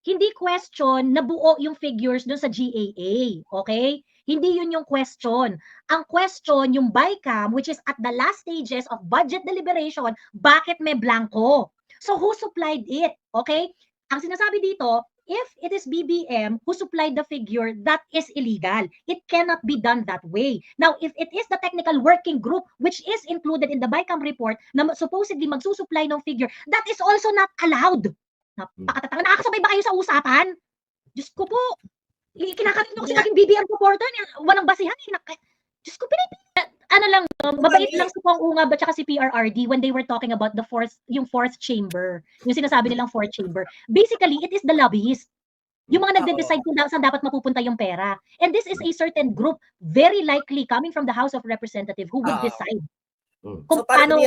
Hindi question na buo yung figures dun sa GAA, okay? Hindi yun yung question. Ang question, yung BICAM, which is at the last stages of budget deliberation, bakit may blanco? So who supplied it? Okay? Ang sinasabi dito, if it is BBM who supplied the figure, that is illegal. It cannot be done that way. Now, if it is the technical working group, which is included in the BICAM report, na supposedly magsusupply ng figure, that is also not allowed. Napakatatanga. Nakakasabay ba kayo sa usapan? Diyos ko po. Kinakalit nyo kasi naging BBM supporter. Walang basihan. Diyos ko, ano lang, mabait lang si Pong Ungab at saka si PRRD when they were talking about yung fourth chamber. Yung sinasabi nilang fourth chamber. Basically, it is the lobbyists. Yung mga nagde-decide kung saan dapat mapupunta yung pera. And this is a certain group, very likely coming from the House of Representatives who would decide kung so, paano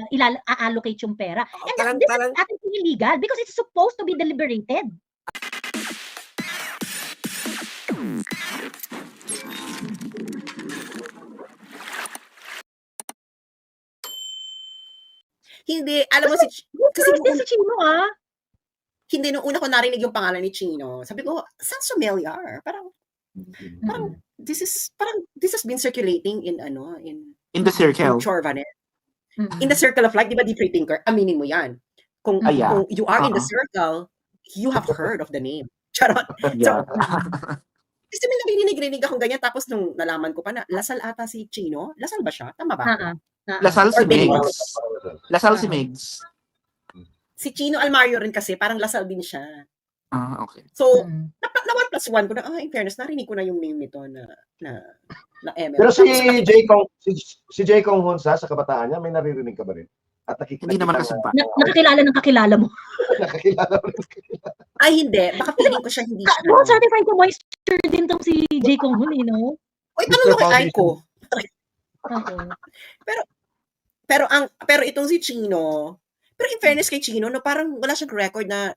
i-allocate yung pera. And this is actually illegal because it's supposed to be deliberated. Hindi, alam mo si Chino, hindi, nung una ko narinig yung pangalan ni Chino, sabi ko, sounds familiar. Parang this has been circulating in the circle. In Chorvanet. In the circle of like, di ba, di free thinker? Aminin mo yan. Kung you are in the circle, you have heard of the name. Charot. Yeah. Kasi may narinig akong ganyan, tapos nung nalaman ko pa na, Lasal ata si Chino. Lasal ba siya? Tama ba? Lasal si Megs. Lasal si Megs. Si Chino Almario rin kasi, parang Lasal din siya. Okay. So, na 1+1 ko na, in fairness, narinig ko na yung name nito na ML. Pero si J. Kong Hunsa, sa kabataan niya, may naririnig ka ba rin? At hindi naman kasumpa. Nakakilala ng kakilala mo. Nakakilala mo ng kakilala. Ay, hindi. Baka feeling ko siya hindi siya. Certified to moisture din tong si J. Kong Hun, no? Uy, tanong mo kay Aiko. Pero itong si Chino, pero in fairness kay Chino, no, parang wala siyang record na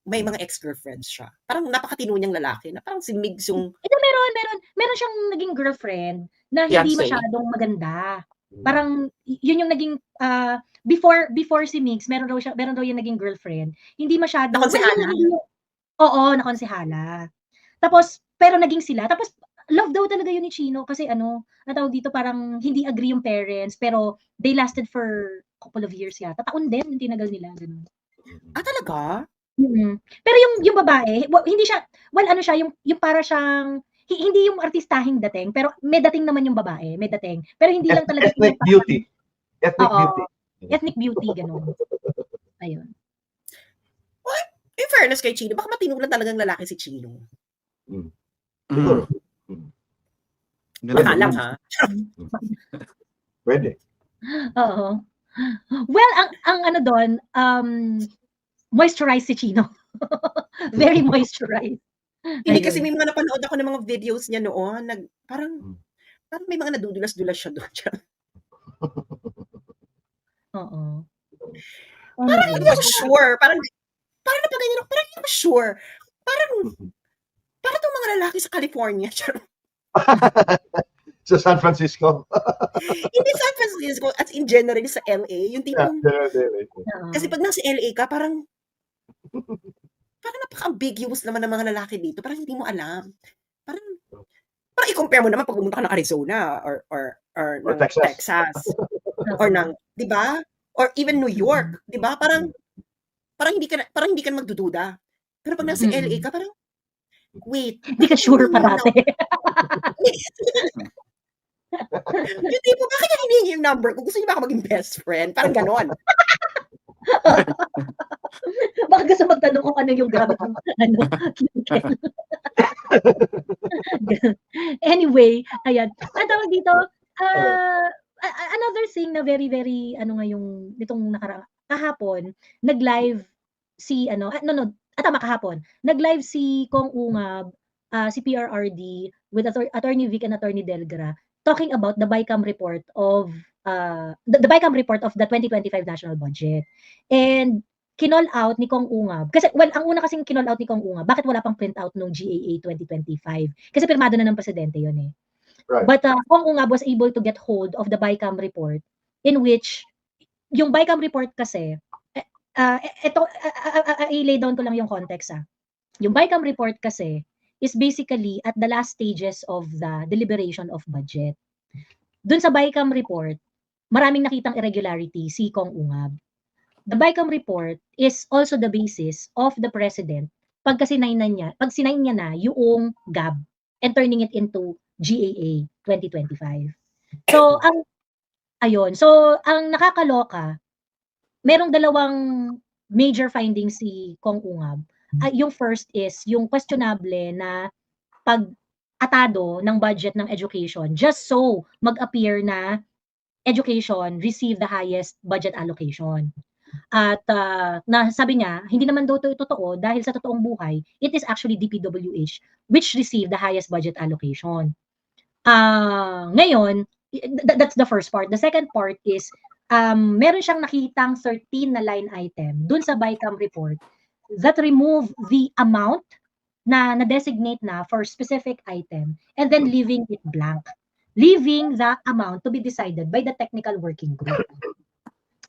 may mga ex-girlfriends siya. Parang napakatino niyang lalaki na parang si Migs yung... Ito, meron siyang naging girlfriend na hindi masyadong maganda. Parang yun yung naging before si Migs, meron daw yung naging girlfriend. Hindi masyadong nakonsehala. Oo, nakonsehala. Tapos pero naging sila. Tapos love daw talaga yun ni Chino kasi natawag dito parang hindi agree yung parents pero they lasted for a couple of years yata. Taon din yung tinagal nila ganun. Talaga? Pero yung babae, hindi siya yung para siyang hindi yung artistahing dating, pero may dating naman yung babae, may dating. Pero hindi lang talaga ethnic beauty. Ethnic beauty ganun. Ayun. What? In fairness kay Chino, baka matino lang talagang lalaki si Chino. Baka lang, ha? Pwede. Oo. Well, ang doon, moisturized si Chino. Very moisturized. Hindi kasi may mga napanood ako ng mga videos niya noon, parang may mga nadudulas-dulas siya doon. Oo. Parang hindi ako sure. Parang napagayin ako. Parang hindi ako sure. Parang itong mga lalaki sa California. Sa San Francisco? Hindi San Francisco, as in general sa LA. Yung tipong... Kasi pag nasa LA ka, parang napaka-ambiguous naman ng mga lalaki dito. Parang hindi mo alam. Parang i-compare mo naman pag pumunta ka ng Arizona or ng Texas. Or ng, di ba? Or even New York, di ba? Parang hindi ka magdududa. Pero pag nasa LA ka, parang wait. Hindi ka sure parate. Yung tipo, bakit niya hinihingi yung number ko? Gusto niyo ba ako maging best friend? Parang ganon. Baka gusto magtanong kung ano yung gamit ng Anyway, ayan. Ang tawag dito, another thing na very, very, yung nitong kahapon, nag-live si, kahapon, nag-live si Kong Ungab, si PRRD, with Attorney Vic and Attorney Delgra, talking about the BICAM report of the BICAM report of the 2025 national budget. And kinol out ni Kong Ungab. Kasi, ang una kasing kinol out ni Kong Ungab, bakit wala pang print out ng GAA 2025? Kasi pirmado na ng presidente yun eh. Right. But Kong Ungab was able to get hold of the BICAM report in which, yung BICAM report kasi, ito, i-lay down ko lang yung context. Yung BICAM report kasi is basically at the last stages of the deliberation of budget. Dun sa BICAM report, maraming nakitang irregularity si Kong Ungab. The BICAM report is also the basis of the President pag sinign niya na yung GAB and turning it into GAA 2025. So, ang nakakaloka, merong dalawang major findings si Kong Ungab. Yung first is yung questionable na pag-atado ng budget ng education just so mag-appear na education receive the highest budget allocation. At na sabi niya, hindi naman daw ito totoo dahil sa totoong buhay, it is actually DPWH which received the highest budget allocation. Ngayon, that's the first part. The second part is, meron siyang nakitang 13 na line item dun sa BICAM report that remove the amount na na-designate na for specific item and then leaving it blank. Leaving the amount to be decided by the technical working group.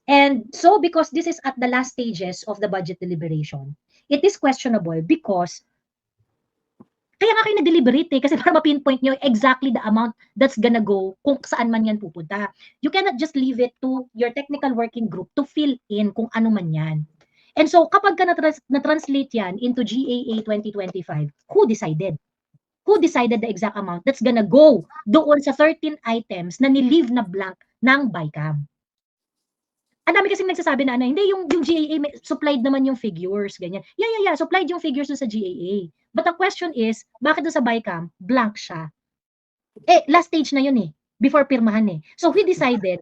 And so because this is at the last stages of the budget deliberation, it is questionable because kaya nga kayo na-deliberate kasi para ma-pinpoint nyo exactly the amount that's gonna go kung saan man yan pupunta. You cannot just leave it to your technical working group to fill in kung ano man yan. And so kapag ka na-translate yan into GAA 2025, who decided? Who decided the exact amount that's gonna go doon sa 13 items na ni-leave na blank ng BICAM? Ang dami kasing nagsasabi na hindi yung GAA supplied naman yung figures, ganyan. Yeah, supplied yung figures sa GAA. But the question is, bakit doon sa BICAM blank siya? Last stage na yun before pirmahan So who decided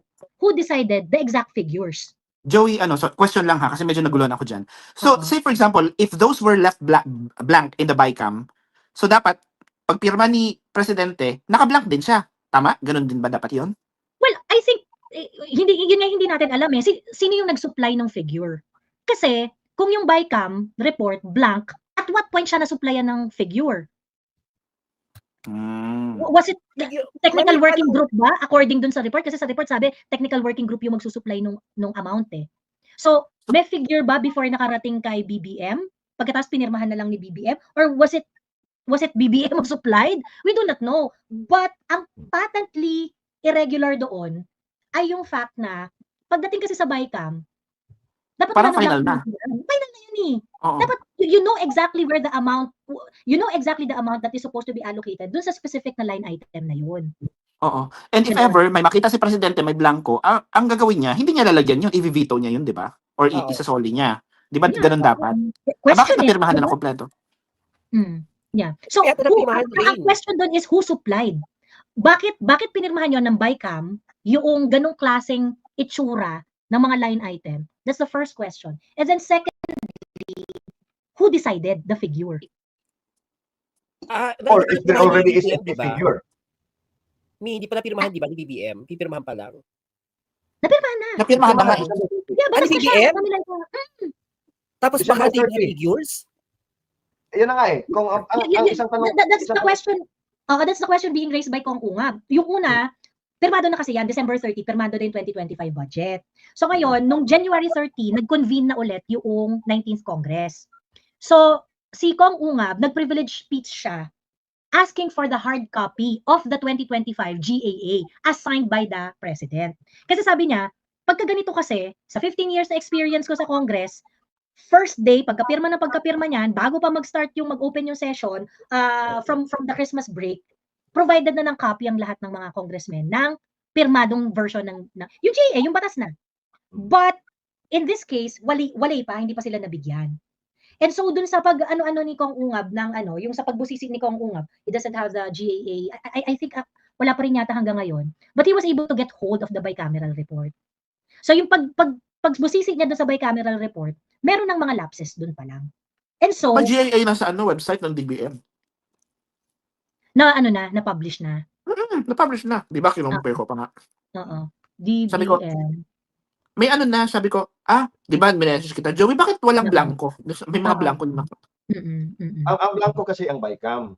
the exact figures? Joey, so question lang kasi medyo naguluhan ako dyan. So, say for example, if those were left blank in the BICAM, so dapat, pag pirma ni Presidente, naka-blank din siya. Tama? Ganun din ba dapat yun? Well, I think, hindi natin alam sino yung nag-supply ng figure. Kasi, kung yung BICAM report blank, at what point siya na-supplyan ng figure? Was it technical working group ba? According dun sa report? Kasi sa report sabi, technical working group yung magsusupply nung amount So, may figure ba before nakarating kay BBM? Pagkatapos pinirmahan na lang ni BBM? Or was it BBM who supplied? We do not know. But, ang patently irregular doon ay yung fact na pagdating kasi sa BICAM, dapat parang final na. Final na yun Dapat you know exactly where the amount, that is supposed to be allocated dun sa specific na line item na yun. Oo. And if ever may makita si Presidente may blanco, ang gagawin niya, hindi niya lalagyan yun, i-veto niya yun, di ba? Or isasoli niya. Di ba ganun dapat? Bakit napirmahan na ng kompleto? Yeah. So, ang question doon is who supplied? Bakit pinirmahan yun ng BICAM yung ganung klaseng itsura ng mga line item? That's the first question. And then secondly, who decided the figure? Or if there already is a figure. Hindi pa napirmahan, di ba, ni BBM? Pipirmahan pa lang. Napirmahan na. Napirmahan na nga. Yeah, BBM? Tapos baka di figures? Yan na nga Kung ang isang tanong... That's the question. That's the question being raised by Kong Ungab. Yung una, pirmado na kasi yan, December 30, pirmado na yung 2025 budget. So ngayon, nung January 30, nag-convene na ulit yung 19th Congress. So, si Kong Ungab, nag-privilege speech siya asking for the hard copy of the 2025 GAA as signed by the President. Kasi sabi niya, pagka ganito kasi, sa 15 years na experience ko sa Congress, first day, pagkapirma niyan, bago pa mag-start yung mag-open yung session from the Christmas break, provided na ng copy ang lahat ng mga congressmen ng pirmadong version ng yung GAA, yung batas na. But in this case, wali pa, hindi pa sila nabigyan. And so dun sa pag-ano ni Kong Ungab ng yung sa pagbusisi ni Kong Ungab, he doesn't have the GAA. I think wala pa rin yata hanggang ngayon. But he was able to get hold of the bicameral report. So yung pagbusisi niya dun sa bicameral report, meron ng mga lapses dun pa lang. And so Ang GAA nasa website ng DBM. Na-publish na. Na-publish na. Di ba kinumpay ko pa nga? Oo. DBM. Sabi ko, may sabi ko, di ba, minessage kita, Joey, bakit walang blanco? May mga blanco na. Ang blanco kasi ang BICAM.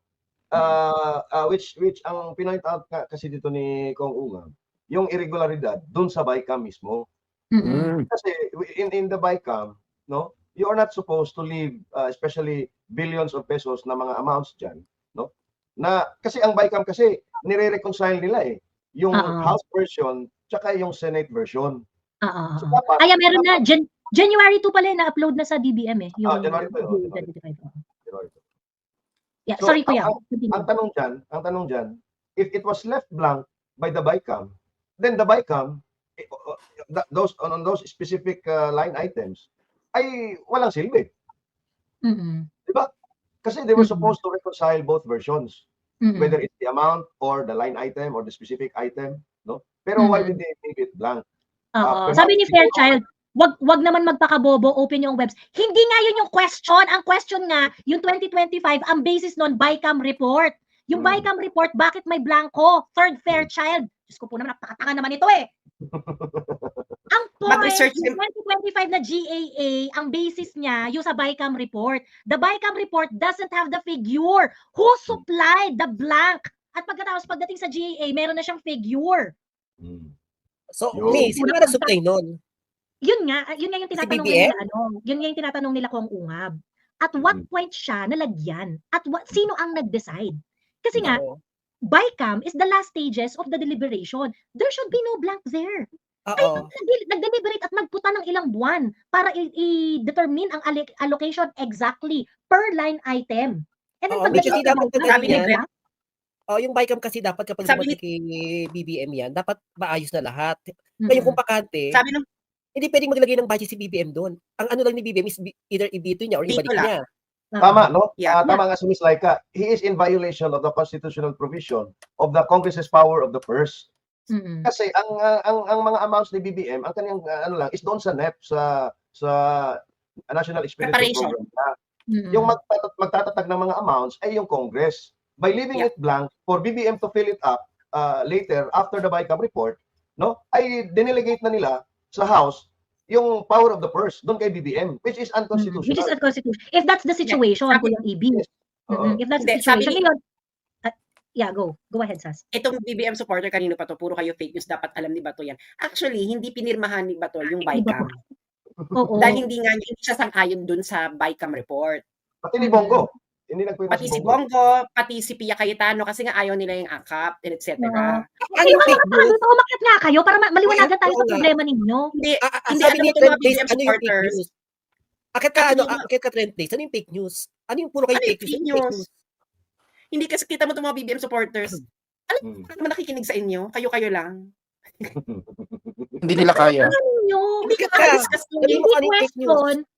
Which ang pinoint out kasi dito ni Kong Ungab, yung irregularidad dun sa BICAM mismo. Kasi in the BICAM, no? You are not supposed to leave, especially billions of pesos na mga amounts dyan, no? Na, kasi ang BICAM kasi, nire-reconcile nila eh. Yung House version, tsaka yung Senate version. So, dapat, Kaya meron na, January 2 pala na-upload na sa DBM eh. Yung January 2. January 2. Yeah, So, sorry kuya. ang tanong dyan, if it was left blank by the BICAM, then the BICAM, on those specific line items, ay walang silbi. Diba? Kasi they were supposed to reconcile both versions, whether it's the amount or the line item or the specific item, no? Pero why did they leave it blank? Sabi ni Fairchild, wag naman magpakabobo, open yung webs. Hindi nga yun yung question. Ang question nga, yung 2025, ang basis nun, BICAM report. Yung BICAM report, bakit may blanco? Third Fairchild. Diyos ko po naman, napakatanga naman ito eh. Ang point, yung 2025 na GAA, ang basis niya, yung sa BICAM report. The BICAM report doesn't have the figure. Who supplied the blank? At pagdating sa GAA, meron na siyang figure. So, sino nga nag-supply nun? Yun nga yung tinatanong nila, yun nga yung tinatanong nila kung ungab. At what point siya nalagyan? At sino ang nag-decide? Kasi nga, BICAM is the last stages of the deliberation. There should be no blank there. Ay, nag-deliberate at nagputa ng ilang buwan para i-determine ang allocation exactly per line item. And then yung BICAM kasi dapat kapag dumating kay BBM yan, dapat maayos na lahat. Ngayon kung pakante, hindi pwedeng maglagay ng budget si BBM doon. Ang ano lang ni BBM is either ibito niya or ibalik niya. Tama, no? Tama nga si Ms. Laika. He is in violation of the constitutional provision of the Congress's power of the purse. Kasi ang mga amounts ni BBM, ang kanyang ano lang is doon sa NEP, sa National Expenditure Program. Yung magtatatag ng mga amounts ay yung Congress. By leaving it blank for BBM to fill it up later after the BICAM report, no? Ay dinelegate na nila sa House yung power of the purse doon kay BBM, which is unconstitutional. Which is unconstitutional. If that's the situation, Kuya EB. If that's the situation, go ahead, Sas. Itong BBM supporter, kanino pa to? Puro kayo fake news, dapat alam ni Bato yan. Actually, hindi pinirmahan ni Bato yung BICAM. Dahil hindi siya sang-ayon dun sa BICAM report. Pati ni Bongo. Pati si Bongo, pati si Pia Cayetano, kasi nga ayaw nila yung AKAP, etc. Dito umakyat nga kayo para maliwanagan tayo sa problema ninyo. Hindi alam ito mga BBM supporters. Akit ka trend days, ano yung fake news? Ano yung puro kayo fake news? Hindi kasi kita mo itong mga BBM supporters. Alam mo naman nakikinig sa inyo? Kayo lang. Hindi nila kaya.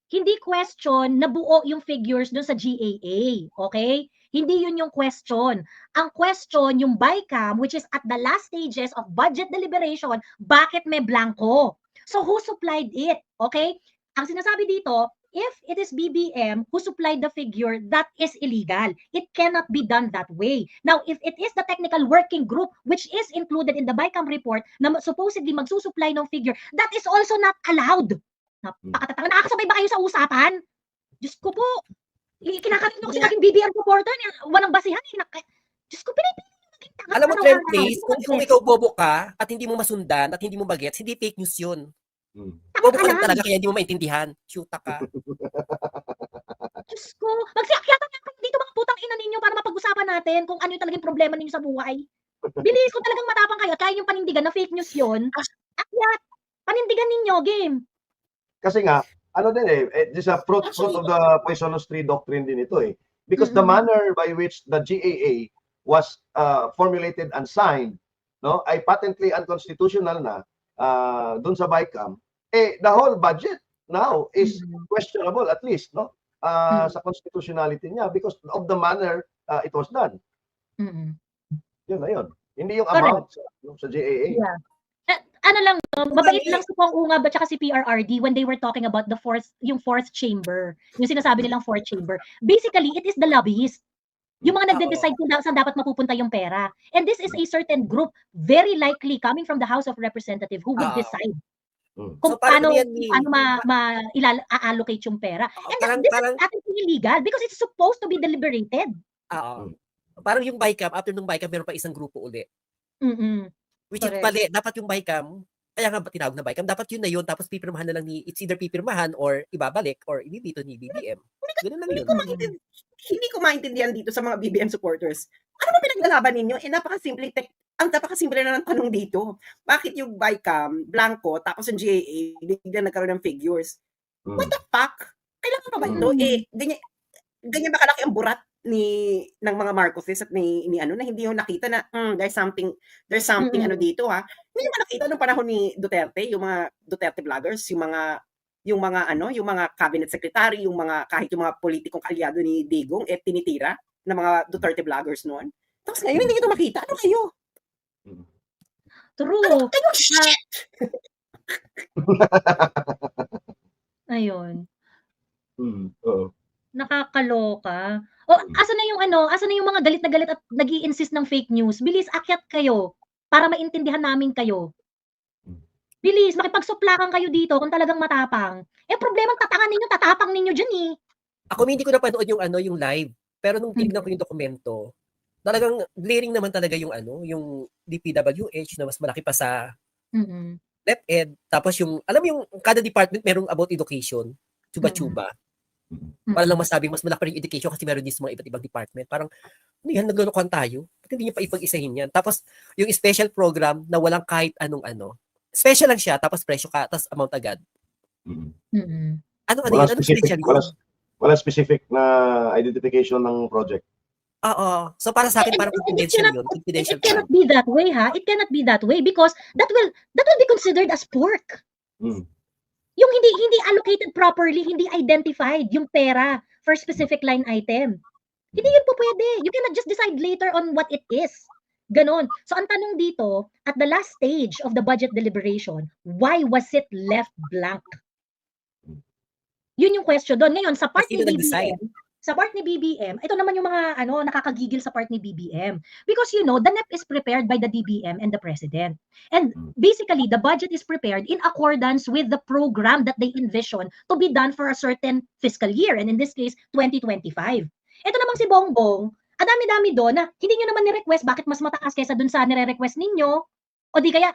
Hindi question na buo yung figures dun sa GAA. Okay? Hindi yun yung question. Ang question, yung BICAM, which is at the last stages of budget deliberation, bakit may blanco? So who supplied it? Okay? Ang sinasabi dito, if it is BBM who supplied the figure, that is illegal. It cannot be done that way. Now, if it is the technical working group, which is included in the BICAM report, na supposedly magsusupply ng figure, that is also not allowed. Napakatatanga. Nakakasabay ba kayo sa usapan? Diyos ko po. Kinakalit nyo kasi naging BBM supporter. Walang basihan. Diyos ko, pinipili nyo naging tanga. Alam mo, trend days, kung ikaw bobo ka at hindi mo masundan at hindi mo bagets, hindi fake news yun. Bobo ka lang talaga kaya hindi mo maintindihan. Shoota ka. Diyos ko. Magsiakyatan nga kayo dito mga putang ina ninyo para mapag-usapan natin kung ano yung talagang problema ninyo sa buhay. Bilis ko talagang matapang kayo. Kaya yung panindigan na fake news yun. Akyat. Panindigan ninyo, game. Kasi nga, ano din this is a fruit of the poisonous tree doctrine din ito eh. Because the manner by which the GAA was formulated and signed, no, ay patently unconstitutional na dun sa BICAM. The whole budget now is questionable at least, no, sa constitutionality niya because of the manner it was done. Yun na yun. Hindi yung amount sa GAA. Yeah. Ano lang, mabait lang si Pong Ungab at saka si PRRD when they were talking about the fourth chamber. Yung sinasabi nilang fourth chamber. Basically, it is the lobbyists. Yung mga nagde-decide kung saan dapat mapupunta yung pera. And this is a certain group, very likely coming from the House of Representatives who would decide kung paano i-allocate yung pera. And this is actually illegal because it's supposed to be deliberated. Parang yung BICAM, after nung BICAM, meron pa isang grupo ulit. Which is pali, dapat yung BICAM, Kaya nga tinawag na BICAM. Dapat yun na yun. Tapos pipirmahan na lang it's either pipirmahan or ibabalik or ibibito ni BBM. Ganun lang yun. Hindi ko maintindihan dito sa mga BBM supporters. Ano ba pinaglalaban ninyo? Ang napakasimple na ng tanong dito. Bakit yung BICAM, blanco, tapos yung GAA, biglang nagkaroon ng figures? What the fuck? Kailangan pa ba ito? Ganyan ba kalaki ang burat ng mga Marcoses at ni ano na hindi yung nakita na there's something ano dito ha. Hindi mo nakita nung panahon ni Duterte, yung mga Duterte vloggers, yung mga cabinet secretary, yung mga politikong kaalyado ni Digong tinitira ng mga Duterte vloggers noon. Tapos ngayon hindi ito makita. Ano kayo? True. Kayo shit. Ayun. Oo. Nakakaloka. Asan na yung mga galit na galit at nag-i-insist ng fake news? Bilis, akyat kayo para maintindihan namin kayo. Bilis, makipagsuplakan kayo dito kung talagang matapang. Problema tatapang ninyo dyan eh. Ako hindi ko napanood yung live. Pero nung tignan ko yung dokumento, talagang glaring naman talaga yung yung DPWH na mas malaki pa sa DepEd. Tapos alam mo yung kada department merong about education. Chuba-chuba. Para lang masabing mas malaki yung education kasi meron din sa mga iba't ibang department. Parang, naglulukuhan tayo. Ba't hindi niyo pa ipag-isahin yan? Tapos, yung special program na walang kahit anong special lang siya, tapos presyo ka, tapos amount agad. Wala specific na identification ng project. Oo. So, para sa akin, parang confidential yun. It cannot be that way, ha? It cannot be that way because that will be considered as pork. Yung hindi allocated properly, hindi identified yung pera for specific line item. Hindi yun po pwede. You cannot just decide later on what it is. Ganon. So ang tanong dito, at the last stage of the budget deliberation, why was it left blank? Yun yung question doon. Ngayon, sa part ni BBM, ito naman yung mga nakakagigil sa part ni BBM. Because the NEP is prepared by the DBM and the President. And basically, the budget is prepared in accordance with the program that they envision to be done for a certain fiscal year. And in this case, 2025. Ito namang si Bongbong, ang dami-dami doon na hindi nyo naman ni-request bakit mas mataas kaysa doon sa nire-request ninyo. O di kaya,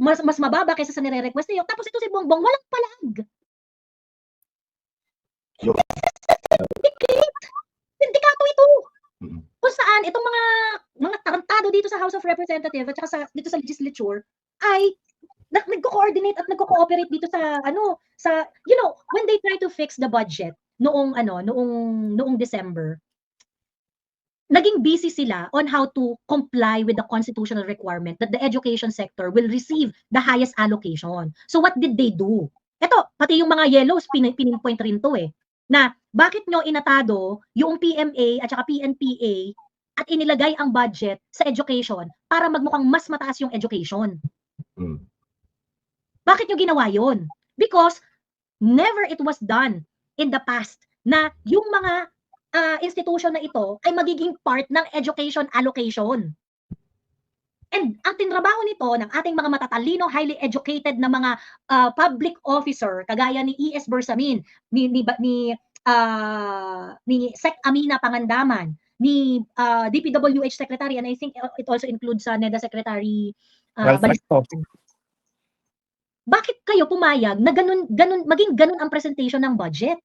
mas mababa kaysa sa nire-request ninyo. Tapos ito si Bongbong, walang palag. Sindikato ito. Kung saan itong mga tarantado dito sa House of Representatives at saka dito sa legislature ay nagko-coordinate at nagko-cooperate dito sa when they try to fix the budget noong December, naging busy sila on how to comply with the constitutional requirement that the education sector will receive the highest allocation. So what did they do? Ito, pati yung mga yellows pinpoint rin to na bakit nyo inatado yung PMA at saka PNPA at inilagay ang budget sa education para magmukhang mas mataas yung education? Bakit nyo ginawa yun? Because never it was done in the past na yung mga institution na ito ay magiging part ng education allocation. And ang tinrabaho nito ng ating mga matatalino, highly educated na mga public officer, kagaya ni E.S. Bersamin, ni Sec. Amina Pangandaman, ni DPWH Secretary, and I think it also includes NEDA Secretary Balisacan. Bakit kayo pumayag na maging ganun ang presentation ng budget?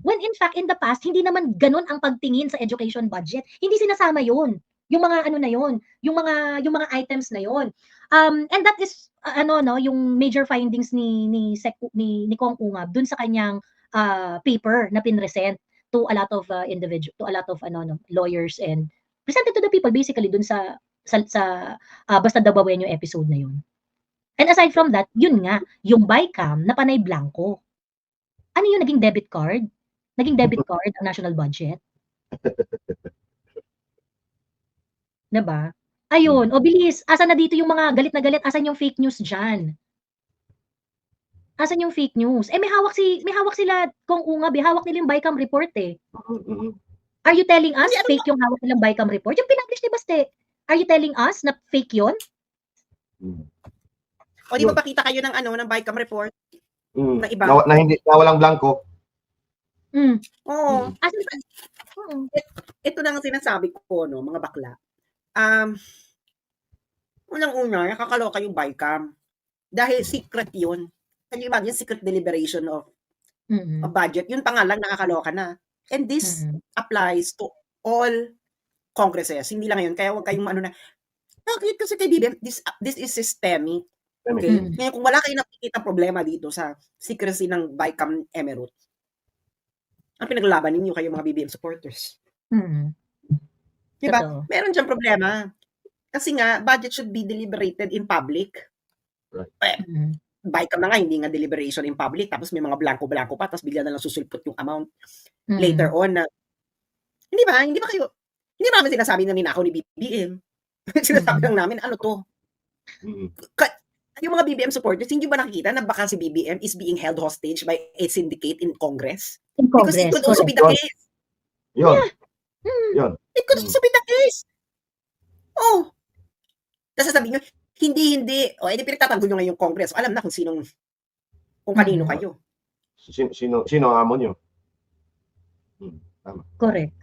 When in fact, in the past, hindi naman ganun ang pagtingin sa education budget. Hindi sinasama yun. Yung mga na yun, yung mga items na yun. And that is yung major findings ni Kong Ungab dun sa kanyang paper na pinresent to a lot of lawyers and presented to the people basically dun sa Basta Dabawen yung episode na yun. And aside from that, yun nga, yung BICAM na panay blanco. Ano yung naging debit card? Naging debit card ang national budget? Diba? Ayun, bilis. Asan na dito yung mga galit na galit? Asan yung fake news dyan? Asan yung fake news? May hawak sila Kong Ungab, hawak nila yung BICAM report Are you telling us fake yung hawak nilang BICAM report? Yung pinablish ni Baste. Are you telling us na fake yun? O di ba pakita kayo ng BICAM report? Na iba? Na walang blanco. Oo. Ito na ang sinasabi ko, mga bakla. Unang-una, nakakaloka yung BICAM. Dahil secret yun. Can you imagine secret deliberation of budget? Yun pa nga lang nakakaloka na. And this applies to all congresses. Hindi lang ngayon. Kaya huwag kayong ano na, bakit kasi kay BBM, this is systemic. Okay? Ngayon, kung wala kayong nakikita problema dito sa secrecy ng BICAM Emirates, ang pinaglalaban ninyo kayo mga BBM supporters. Diba? Totoo. Meron dyan problema. Kasi nga, budget should be deliberated in public. Right. BICAM na nga, hindi nga deliberation in public, tapos may mga blanco-blanco pa, tapos bigla na lang susulpot yung amount later on na, hindi ba kayo, hindi namin sinasabi na ninakaw ni BBM. Sinasabi lang namin, ano to? Yung mga BBM supporters, hindi ba nakikita na baka si BBM is being held hostage by a syndicate in Congress? In Because it Congress, could also be the case. Yun. It could also be the case. Oh. Tapos sasabihin nyo, hindi. O, edi pinagtatanggol nyo ngayon yung Congress. Alam na kung kanino kayo. Sino ang amo nyo? Tama. Correct.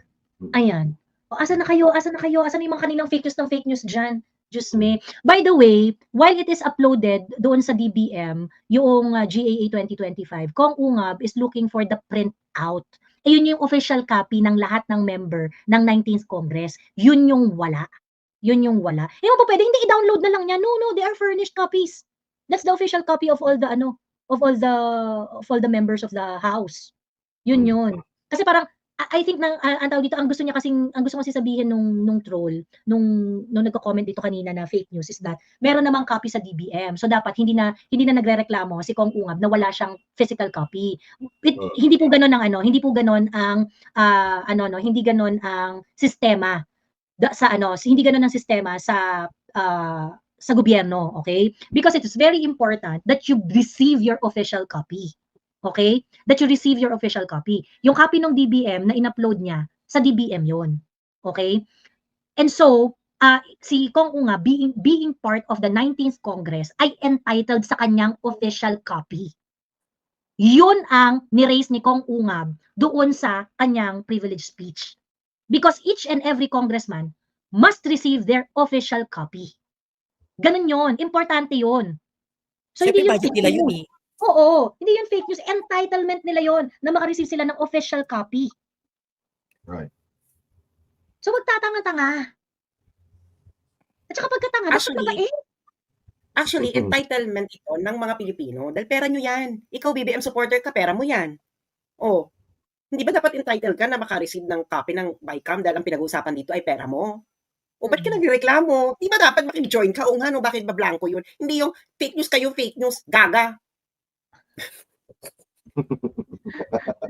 Ayan. O, asan na kayo? Asan yung mga kaninang fake news dyan? Diyos me. By the way, while it is uploaded doon sa DBM, yung GAA 2025, Kong Ungab is looking for the printout. Yun yung official copy ng lahat ng member ng 19th Congress. Yun yung wala. Yung po pwede, hindi i-download na lang niya. No, they are furnished copies. That's the official copy of all the of all the members of the house. Yun. Kasi parang I think ang tawag dito, ang gusto kasi sabihin nung troll, nung nagko-comment dito kanina na fake news is that meron namang copy sa DBM. So dapat hindi na nagrereklamo si Kong Ungab na wala siyang physical copy. Hindi po ganoon ang sistema hindi ganoon ang sistema sa gobyerno, okay? Because it is very important that you receive your official copy. Okay? That you receive your official copy. Yung copy ng DBM na in-upload niya, sa DBM yon. Okay? And so, si Kong Ungab being part of the 19th Congress ay entitled sa kanyang official copy. Yun ang ni-raise ni Kong Ungab doon sa kanyang privilege speech. Because each and every congressman must receive their official copy. Ganun yun. Importante yun. So, Siyempre, budget nila yun eh. Oo, hindi yun fake news. Entitlement nila yon na makareceive sila ng official copy. Right. So, magtatanga-tanga. At saka pagkatanga, Actually, entitlement ito ng mga Pilipino dahil pera nyo yan. Ikaw, BBM supporter ka, pera mo yan. Oh, hindi ba dapat entitled ka na makareceive ng copy ng BICAM dahil ang pinag-uusapan dito ay pera mo? O ba't ka nagreklamo? Di ba dapat makipag-join ka? O nga, no, bakit ba blanco yun? Hindi yung fake news kayo, fake news, gaga.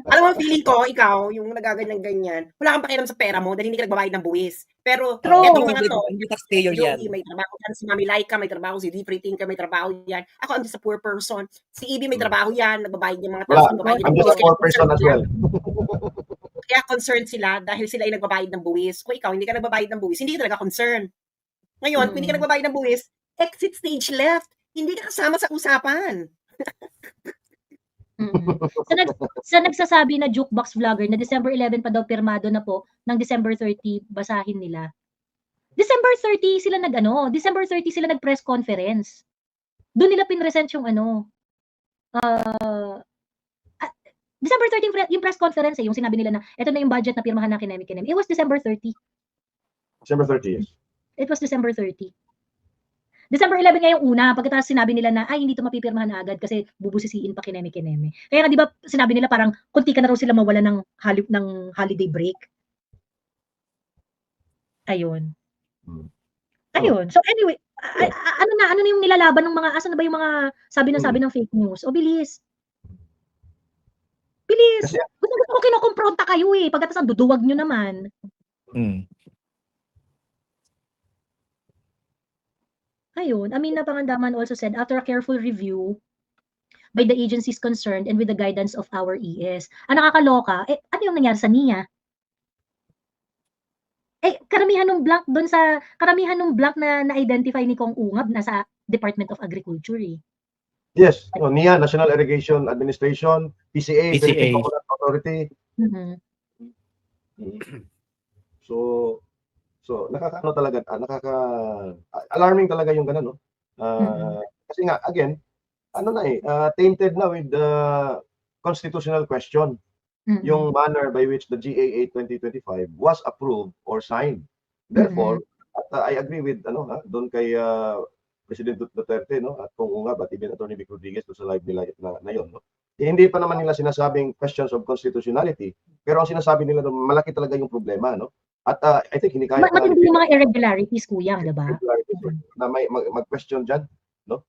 Alam mo, feeling ko, ikaw, yung nagaganyan-ganyan, wala kang pakialam sa pera mo dahil hindi ka nagbabayad ng buwis. Pero, etong mga to, hindi taxpayer yan. may trabaho yan, si Mami Laika may trabaho, si Di Fritinka may trabaho yan. Ako, I'm just a poor person. Si Ibi may trabaho yan, nagbabayad yung mga tax. I'm just a poor person as well. Kaya concerned sila dahil sila ay nagbabayad ng buwis. Kung ikaw, hindi ka nagbabayad ng buwis, hindi ka talaga concerned. Ngayon, kung hindi ka nagbabayad ng buwis, exit stage left. Hindi ka kasama sa usapan. Sa nagsasabi na jukebox vlogger na December 11 pa daw pirmado na po ng December 30 basahin nila. December 30 sila December 30 sila nag-press conference. Doon nila pinresent yung December 30 yung press conference yung sinabi nila na ito na yung budget na pirmahan na Kinemi. It was December 30. December 30, yes. It was December 30. December 11 nga yung una, pagkatapos sinabi nila na, hindi ito mapipirmahan na agad kasi bubusisiin pa Kinemi. Kaya nga, di ba, sinabi nila parang, kunti ka na raw sila mawala ng holiday break. Ayun. So anyway, ano na yung nilalaban ng mga, asan na ba yung mga sabi ng fake news? O, bilis. Gusto ko kinukumpronta kayo pagkatapos ang duduwag nyo naman. Ayun, Amina Pangandaman also said, after a careful review by the agencies concerned and with the guidance of our ES. Ang nakakaloka, ano yung nangyari sa NIA? Karamihan ng blank na na-identify ni Kong Ungab nasa Department of Agriculture. Yes, NIA, National Irrigation Administration, PCA, Philippine Coconut Authority. So nakakaano talaga, alarming talaga yung ganun, no? Kasi nga again, tainted na with the constitutional question. Yung manner by which the GAA 2025 was approved or signed. Therefore, I agree with doon kay President Duterte, no? At kung nga ba even Attorney Vic Rodriguez sa live nila na yon, no? Hindi pa naman nila sinasabing questions of constitutionality, pero ang sinasabi nila doon malaki talaga yung problema, no? At I think hindi kaya matindi yung mga irregularities, kuya, 'di ba? Na may mag-question diyan, no?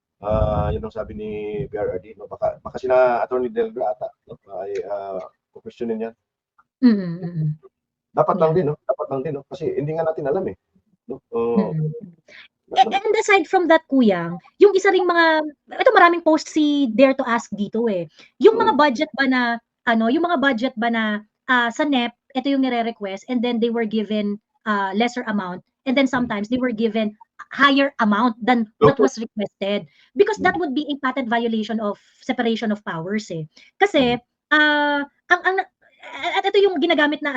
Yun ang sabi ni PRRD, no? Baka sina Attorney Delgra ata, no? Ay questionin yan. Dapat lang din, no? Dapat lang din, no? Kasi hindi nga natin alam eh. No? And aside from that, kuya, yung isa ring mga, ito maraming post si Dare to Ask dito eh. Yung mga budget ba na, yung mga budget ba na sa NEP, ito yung nire-request and then they were given lesser amount and then sometimes they were given higher amount than what was requested. Because that would be a patent violation of separation of powers eh. Kasi, at ito yung ginagamit na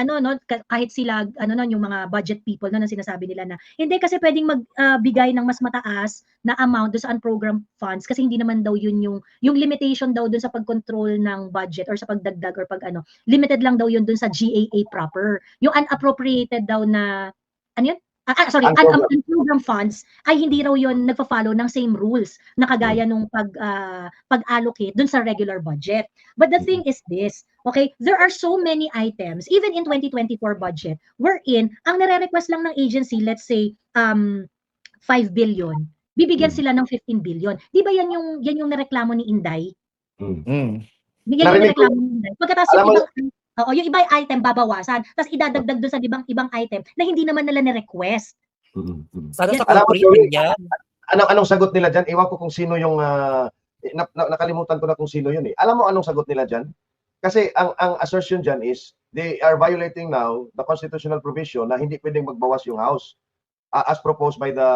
kahit sila yung mga budget people na sinasabi nila na hindi kasi pwedeng magbigay ng mas mataas na amount do sa unprogrammed funds kasi hindi naman daw yun yung limitation daw dun sa pagcontrol ng budget or sa pagdagdag or limited lang daw yun dun sa GAA proper. Yung unappropriated daw na unprogrammed funds ay hindi raw yun nagfa-follow ng same rules na kagaya nung pag-allocate dun sa regular budget. But the thing is this, okay, there are so many items, even in 2024 budget, wherein ang nire-request lang ng agency, let's say, 5 billion, bibigyan sila ng 15 billion. Di ba yan yung nareklamo ni Inday? Yan yung nareklamo ni Inday. Pagkatapos yung ibang item babawasan, tapos idadagdag doon sa ibang item na hindi naman nila ni-request. Sana sa corporate niya. Anong sagot nila dyan? Ewan ko kung sino yung nakalimutan ko na kung sino yun eh. Alam mo anong sagot nila dyan? Kasi ang assertion dyan is they are violating now the constitutional provision na hindi pwedeng magbawas yung House as proposed by the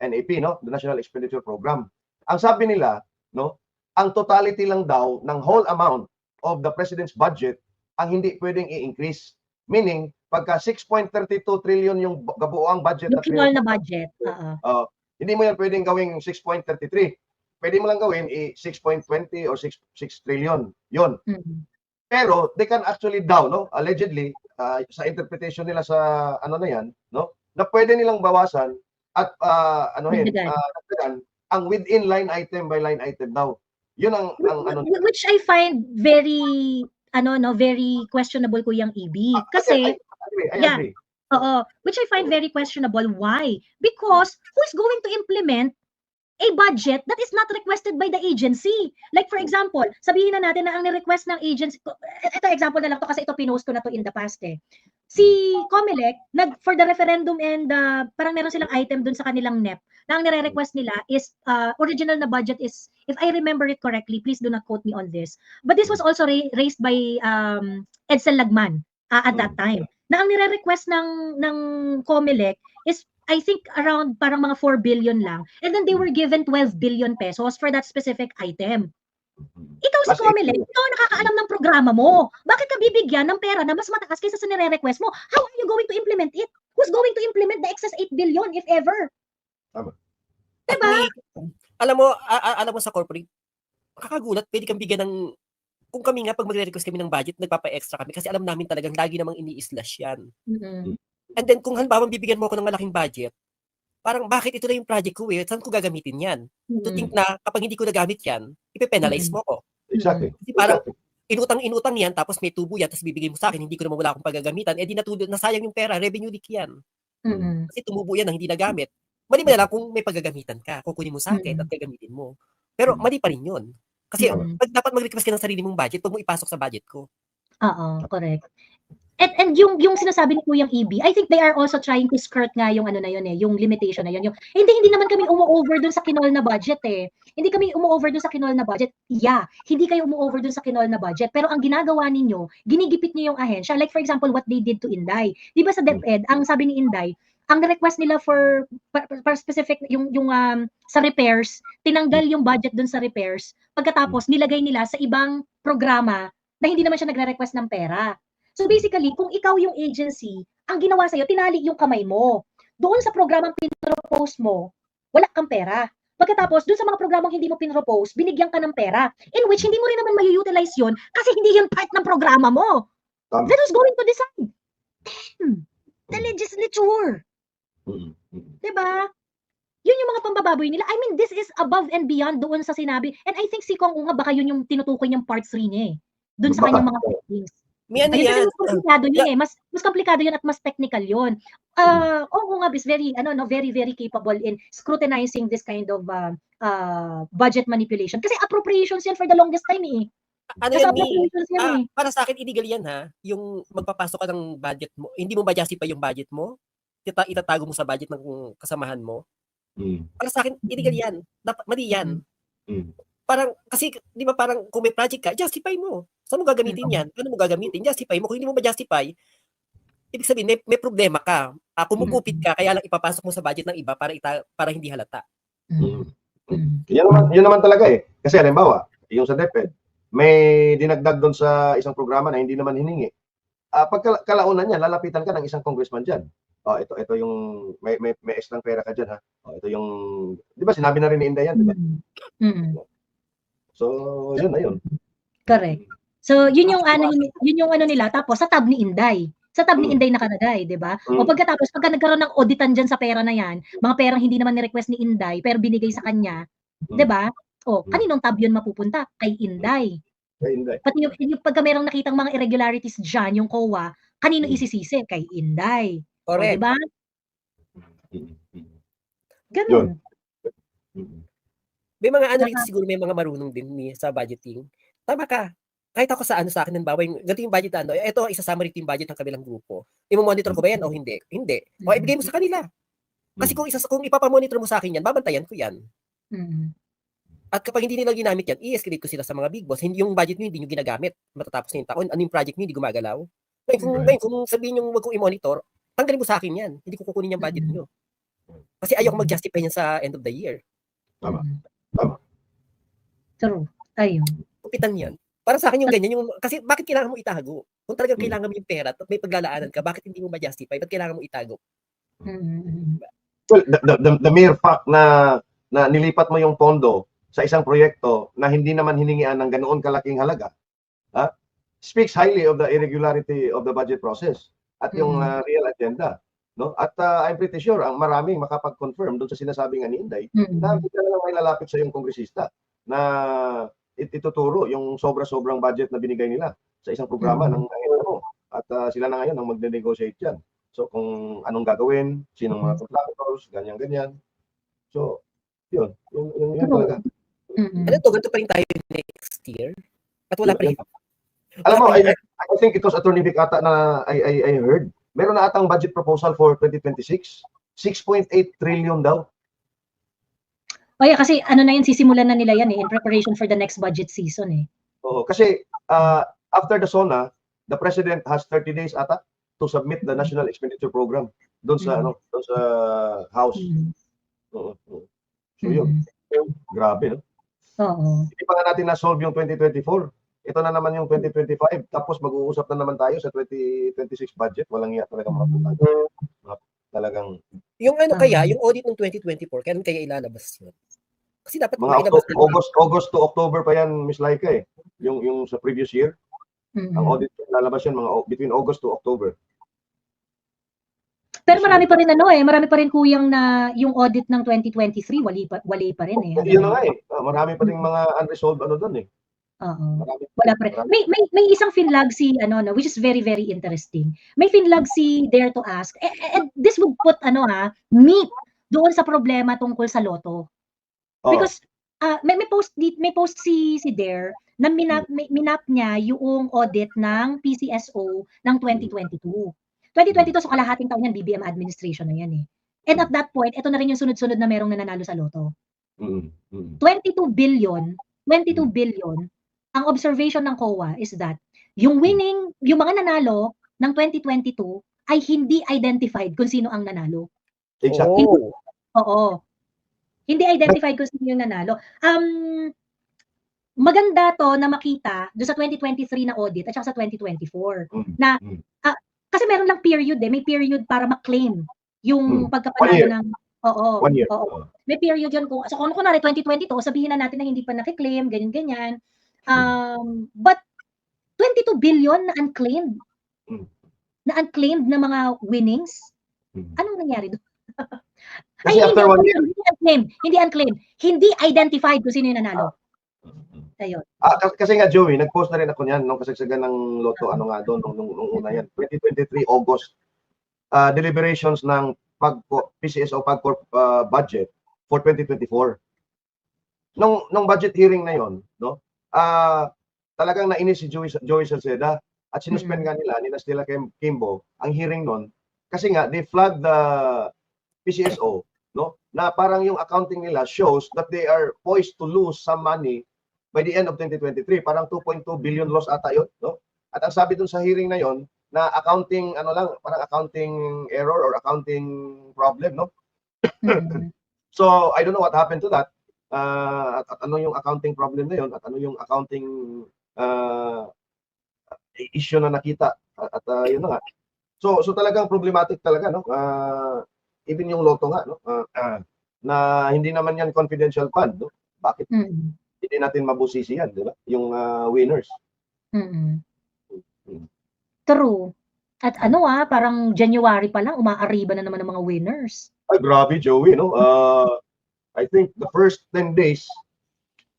NAP, no? The National Expenditure Program. Ang sabi nila, no, ang totality lang daw ng whole amount of the President's budget ang hindi pwedeng i-increase. Meaning, pagka 6.32 trillion yung kabuuang budget yung kinol na budget. Hindi mo yan pwedeng gawing 6.33. Pwede mo lang gawin 6.20 or 6 trillion. Yun. Pero they can actually no? Allegedly, sa interpretation nila sa na yan, no? Na pwede nilang bawasan at ang within line item by line item daw. Yun ang which I find very very questionable, Kuyang EB. Kasi I agree. Which I find very questionable. Why? Because who's going to implement a budget that is not requested by the agency? Like for example, sabihin na natin na ang ni-request ng agency, ito example na lang to kasi ito pinost ko na to in the past eh. Si COMELEC, for the referendum and parang meron silang item dun sa kanilang NEP na ang nire-request nila is original na budget is, if I remember it correctly, please do not quote me on this, but this was also raised by Edsel Lagman at that time, na ang nire-request ng COMELEC is I think around parang mga 4 billion lang, and then they were given 12 billion pesos for that specific item. Ikaw si COMELEC, ikaw ang nakakaalam ng programa mo. Bakit ka bibigyan ng pera na mas mataas kaysa sa nire-request mo? How are you going to implement it? Who's going to implement the excess 8 billion if ever? Diba? Alam mo sa corporate, kakagulat, pwede kang bigyan ng, kung kami nga, pag magre-request kami ng budget, nagpapa-extra kami kasi alam namin talagang lagi namang ini-slash yan. And then kung halimbawa bibigyan mo ako ng malaking budget, parang bakit ito na yung project ko saan ko gagamitin yan? To think na kapag hindi ko nagamit yan, ipe-penalize mo ko. Exactly. Kasi parang inutang yan, tapos may tubo yan, tapos bibigay mo sa akin, hindi ko naman wala akong paggagamitan, di nasayang yung pera, revenue leak yan. Kasi tumubo yan na hindi nagamit. Mali mo na lang kung may paggagamitan ka, kukunin mo sa akin at gagamitin mo. Pero mali pa rin yun. Kasi dapat mag-request ka ng sarili mong budget, pag mo ipasok sa budget ko. Correct. And yung sinasabi ni Kuyang EB, I think they are also trying to skirt nga yung yung limitation na yun. Hindi naman kami umu-over dun sa kinol na budget eh. Hindi kami umu-over dun sa kinol na budget. Yeah, hindi kayo umu-over dun sa kinol na budget. Pero ang ginagawa ninyo, ginigipit niyo yung ahensya. Like for example, what they did to Inday. Di ba sa DepEd, ang sabi ni Inday, ang request nila for specific yung sa repairs, tinanggal yung budget dun sa repairs. Pagkatapos nilagay nila sa ibang programa na hindi naman siya nagre-request ng pera. So basically, kung ikaw yung agency, ang ginawa sa'yo, tinali yung kamay mo. Doon sa programang pinropose mo, wala kang pera. Pagkatapos, dun sa mga programang hindi mo pinropose, binigyan ka ng pera, in which hindi mo rin naman may-utilize yun kasi hindi yun part ng programa mo. Tama. Then who's going to decide? The legislature. Diba? Yun yung mga pambababoy nila. I mean, this is above and beyond doon sa sinabi. And I think si Kong Unga, baka yun yung tinutukoy niyang part 3 niya eh. Doon sa kanyang mga findings. May ano Ayun, kasi yan. mas komplikado yun eh. Mas komplikado yun at mas technical yun. Unga is very, very capable in scrutinizing this kind of budget manipulation. Kasi appropriations yan for the longest time eh. Ano Kasi yan, appropriations yan eh. para sa akin, illegal yan ha. Yung magpapasok ka ng budget mo, hindi mo ba justify yung budget mo? Itatago mo sa budget ng kasamahan mo? Para sa akin, illegal yan. Dapat, mali yan. Parang, kasi, di ba parang kung may project ka, justify mo. Saan mo gagamitin yan? Ano mo gagamitin? Justify mo. Kung hindi mo ma-justify, ibig sabihin, may problema ka. Kumukupit ka, kaya lang ipapasok mo sa budget ng iba para hindi halata. Yan naman talaga eh. Kasi halimbawa, yung sa DepEd, may dinagdag doon sa isang programa na hindi naman hiningi. Pagkalaunan niya, lalapitan ka ng isang congressman dyan. Ito yung may extra pera ka dyan ha. Ito yung, di ba sinabi na rin ni Inday yan, di ba? So, yun na yun. Correct. So, yun yung ano nila. Tapos, sa tab ni Inday. Sa tab ni Inday nakalagay, di ba? O pagkatapos, pagka nagkaroon ng auditan dyan sa pera na yan, mga perang hindi naman ni-request ni Inday, pero binigay sa kanya, di ba? O, kaninong tab yun mapupunta? Kay Inday. Pati yung pagka merong nakitang mga irregularities dyan, yung COA, kanino isisisi? Kay Inday. Correct. O, diba? Ganun. May mga ano rito siguro, may mga marunong din sa budgeting. Tama ka. Kahit ako sa akin, ganito yung budget ito, isasama rito yung budget ng kabilang grupo. I-monitor ko ba yan o hindi? Hindi. O ibigay mo sa kanila. Kasi kung ipapamonitor mo sa akin yan, babantayan ko yan. At kapag hindi nila ginamit yan, i-escalate ko sila sa mga big boss. Hindi yung budget nyo, hindi nyo ginagamit. Matatapos na yung taon. Ano yung project nyo, hindi gumagalaw. Ngayon, kung sabihin nyo wag kong i-monitor, tanggalin mo sa akin yan. Hindi ko kukunin yung budget nyo. Kasi ayaw ko mag-justify yan sa end of the year. Tama. True. Ayun. Kupitan yan. Para sa akin yung ganyan, kasi bakit kailangan mo itago? Kung talagang kailangan mo yung pera at may paglalaanan ka, bakit hindi mo ma-justify? Bakit kailangan mo itago? Well, the mere fact na nilipat mo yung pondo sa isang proyekto na hindi naman hiningian ng ganoon kalaking halaga, speaks highly of the irregularity of the budget process at yung real agenda. No? At I'm pretty sure ang maraming makapag-confirm doon sa sinasabi nga ni Inday na hindi na lang may lalapit sa yung kongresista na ituturo yung sobra-sobrang budget na binigay nila sa isang programa ng at sila na ngayon ang magne-negotiate dyan. So kung anong gagawin, sinong mga contractors, ganyan-ganyan. So, yun talaga. Ano to, ganito pa rin tayo next year? At wala pa rin. Alam mo, I think it was Attorney Vic ata na I heard. Meron na atang budget proposal for 2026. 6.8 trillion daw. O yeah, kasi ano na yun, sisimulan na nila yan in preparation for the next budget season eh. Oo, kasi after the SONA, the President has 30 days ata to submit the National Expenditure Program doon sa doon sa House. So yun. Grabe, no? Oo. Hindi pa nga natin na-solve yung 2024. Ito na naman yung 2025. Tapos mag-uusap na naman tayo sa 2026 budget. Walang iya talaga mga puta. Talagang yung kaya, yung audit ng 2024, kailan kaya ilalabas yun? Kasi dapat mga August to October pa yan, Miss Laika eh. Yung sa previous year. Ang audit lalabas yan mga between August to October. Pero marami pa rin marami pa rin kuyang na yung audit ng 2023 wali pa rin eh. Yun na nga eh. Marami pa rin mga unresolved doon eh. Wala pa rin. May isang finlag which is very very interesting. May finlag Dare to Ask. And this would put meat doon sa problema tungkol sa loto. Because may post si Dare na minap niya yung audit ng PCSO ng 2022. 2022 so kalahating taon yan BBM administration na yan eh. And at that point, ito na rin yung sunod-sunod na merong nananalo sa loto. 22 billion, ang observation ng COA is that yung mga nanalo ng 2022 ay hindi identified kung sino ang nanalo. Exactly. Oo. Hindi identified kung sino yung nanalo. Maganda to na makita doon sa 2023 na audit at saka sa 2024 na kasi meron lang period may period para ma-claim yung pagkapanalo ng Oo. 1 year. Oo. May period yun kung kunwari 2022, sabihin na natin na hindi pa nakiklaim, ganyan-ganyan. But 22 billion na unclaimed. Na unclaimed na mga winnings. Anong nangyari doon? Kasi after 1 year. Hindi unclaimed. Hindi identified kung sino yung nanalo. Ayun. Kasi nga, Joey, nag-post na rin ako niyan nung kasagsagan ng Lotto, ano nga doon, nung una yan. 2023, August. Deliberations ng PCSO PAGCOR budget for 2024. Nung budget hearing na yon, no? Talagang nainis si Joey Salceda at sinuspend nga nila ni Stella Kimbo ang hearing nun kasi nga they flagged the PCSO, no? Na parang yung accounting nila shows that they are poised to lose some money by the end of 2023. Parang 2.2 billion loss ata yun, no? At ang sabi dun sa hearing na yon na accounting parang accounting error or accounting problem, no? So I don't know what happened to that. At ano yung accounting problem na yon at ano yung accounting issue na nakita at yun na nga. So talagang problematic talaga, no? Even yung Lotto nga, no? Na hindi naman yan confidential fund, no? Bakit hindi natin mabusisi yan, di ba? Yung winners. True. At parang January pa lang, umaariba na naman ng mga winners. Ay, grabe, Joey, no? I think the first 10 days,